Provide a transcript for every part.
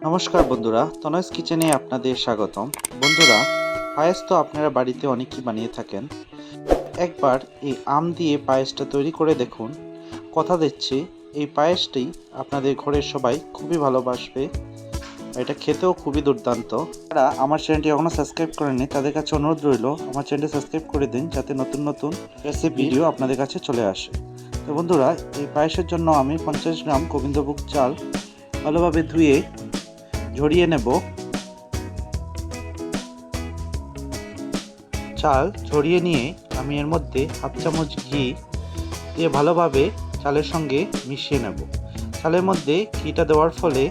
নমস্কার বন্ধুরা, তনয় কিচেনে আপনাদের স্বাগতম। বন্ধুরা, পায়েস তো আপনারা বাড়িতে অনেকেই বানিয়ে থাকেন। একবার এই আম দিয়ে পায়েসটা তৈরি করে দেখুন। কথা দিচ্ছি এই পায়েসটি আপনাদের ঘরের সবাই খুবই ভালোবাসবে। এটা খেতেও খুবই দুর্দান্ত। যারা আমার চ্যানেলটি এখনও সাবস্ক্রাইব করেননি তাদের কাছে অনুরোধ রইল আমার চ্যানেলটি সাবস্ক্রাইব করে দিন, যাতে নতুন নতুন রেসিপি ভিডিও আপনাদের কাছে চলে আসে। তো বন্ধুরা, এই পায়েসের জন্য আমি 50 গ্রাম গোবিন্দভোগ চাল ভালোভাবে ধুয়ে ঝরিয়ে নেব। চাল ঝরিয়ে নিয়ে আমি এর মধ্যে হাফ চামচ ঘি দিয়ে ভালোভাবে চালের সঙ্গে মিশিয়ে নেব। চালের মধ্যে ঘিটা দেওয়ার ফলে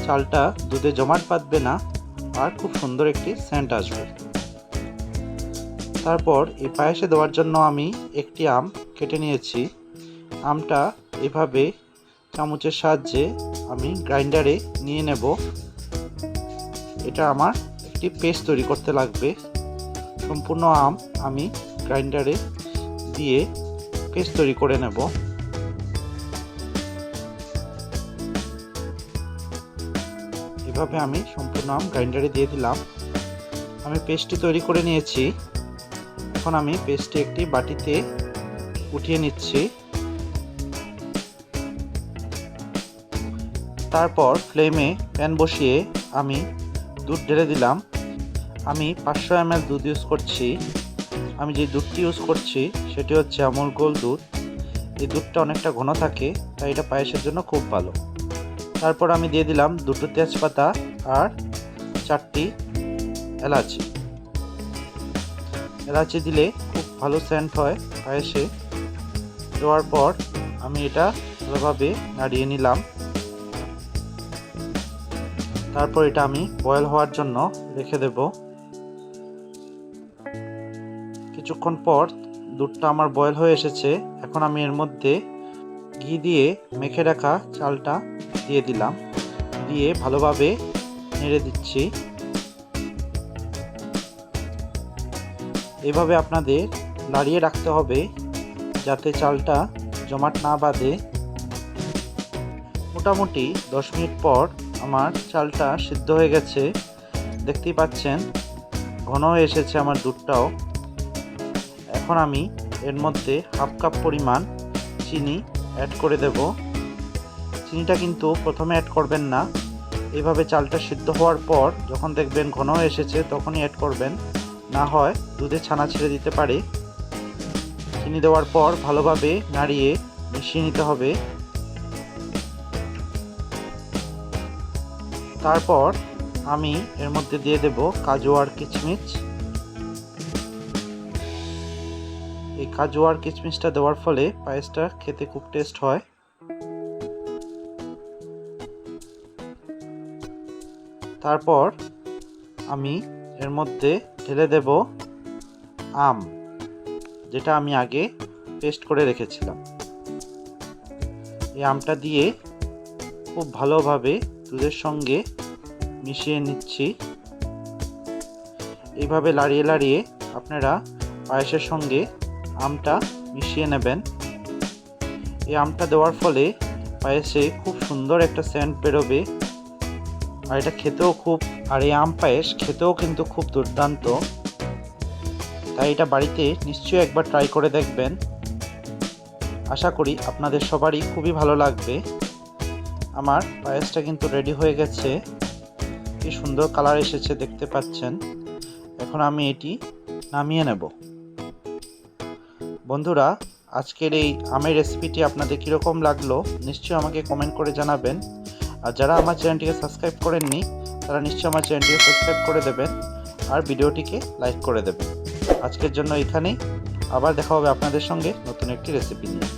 চালটা দুধে জমাট বাঁধবে না আর খুব সুন্দর একটি সেন্ট আসবে। তারপর এই পায়েসে দেওয়ার জন্য আমি একটি আম কেটে নিয়েছি। আমটা এভাবে চামচের সাহায্যে আমি গ্রাইন্ডারে নিয়ে নেব। এটা আমার একটি পেস্ট তৈরি করতে লাগবে। সম্পূর্ণ আম আমি গ্রাইন্ডারে দিয়ে পেস্ট তৈরি করে নেব। এভাবে আমি সম্পূর্ণ আম গ্রাইন্ডারে দিয়ে দিলাম। আমি পেস্টটি তৈরি করে নিয়েছি। এখন আমি পেস্টটি একটি বাটিতে উঠিয়ে নিচ্ছি। তারপর ফ্লেমে প্যান বসিয়ে আমি দুধ ঢেলে দিলাম। আমি 500 ml দুধ ইউজ করছি। আমি যে দুধটি ইউজ করছি সেটি হচ্ছে আমুল গোল্ড দুধ। এই দুধটা অনেকটা ঘন থাকে, তাই এটা পায়েসের জন্য খুব ভালো। তারপর আমি দিয়ে দিলাম 2টো তেজপাতা আর 4টি এলাচি। এলাচি দিলে খুব ভালো সেন্ট হয় পায়েসে। দেওয়ার পর আমি এটা ভালোভাবে নাড়িয়ে নিলাম। তারপর এটা আমি বয়েল হওয়ার জন্য রেখে দেব। কিছুক্ষণ পর দুধটা আমার বয়েল হয়ে এসেছে। এখন আমি এর মধ্যে ঘি দিয়ে মেখে রাখা চালটা দিয়ে দিলাম, দিয়ে ভালোভাবে নেড়ে দিচ্ছি। এভাবে আপনাদের নাড়িয়ে রাখতে হবে যাতে চালটা জমাট না বাঁধে। মোটামুটি 10 মিনিট পর আমার চালটা সিদ্ধ হয়ে গেছে। দেখতেই পাচ্ছেন ঘন হয়ে এসেছে আমার দুধটাও। এখন আমি এর মধ্যে হাফ কাপ পরিমাণ চিনি অ্যাড করে দেব। চিনিটা কিন্তু প্রথমে অ্যাড করবেন না, এইভাবে চালটা সিদ্ধ হওয়ার পর যখন দেখবেন ঘন হয়ে এসেছে তখনই অ্যাড করবেন, না হয় দুধে ছানা ছেড়ে দিতে পারে। চিনি দেওয়ার পর ভালোভাবে নাড়িয়ে মিশিয়ে নিতে হবে। তারপর আমি এর মধ্যে দিয়ে দেব কাজু আর কিশমিশ। এই কাজু আর কিশমিশটা দেওয়ার ফলে পায়েসটা খেতে খুব টেস্ট হয়। তারপর আমি এর মধ্যে ঢেলে দেব আম, যেটা আমি আগে পেস্ট করে রেখেছিলাম। এই আমটা দিয়ে খুব ভালোভাবে দুধের সঙ্গে মিশিয়ে নিচ্ছি। এইভাবে লাড়িয়ে লাড়িয়ে আপনারা পায়েসের সঙ্গে আমটা মিশিয়ে নেবেন। এই আমটা দেওয়ার ফলে পায়েসে খুব সুন্দর একটা সেন্ট বেরোবে। আর এটা খেতেও এই আম পায়েস খেতেও কিন্তু খুব দুর্দান্ত। তাই এটা বাড়িতে নিশ্চয়ই একবার ট্রাই করে দেখবেন। আশা করি আপনাদের সবারই খুবই ভালো লাগবে। আমার পায়েসটা কিন্তু রেডি হয়ে গেছে। কি সুন্দর কালার এসেছে দেখতে পাচ্ছেন। এখন আমি এটি নামিয়ে নেব। বন্ধুরা, আজকের এই আমের রেসিপিটি আপনাদের কীরকম লাগলো নিশ্চয়ই আমাকে কমেন্ট করে জানাবেন। আর যারা আমার চ্যানেলটিকে সাবস্ক্রাইব করেননি তারা নিশ্চয়ই আমার চ্যানেলটিকে সাবস্ক্রাইব করে দেবেন আর ভিডিওটিকে লাইক করে দেবেন। আজকের জন্য এখানেই। আবার দেখা হবে আপনাদের সঙ্গে নতুন একটি রেসিপি নিয়ে।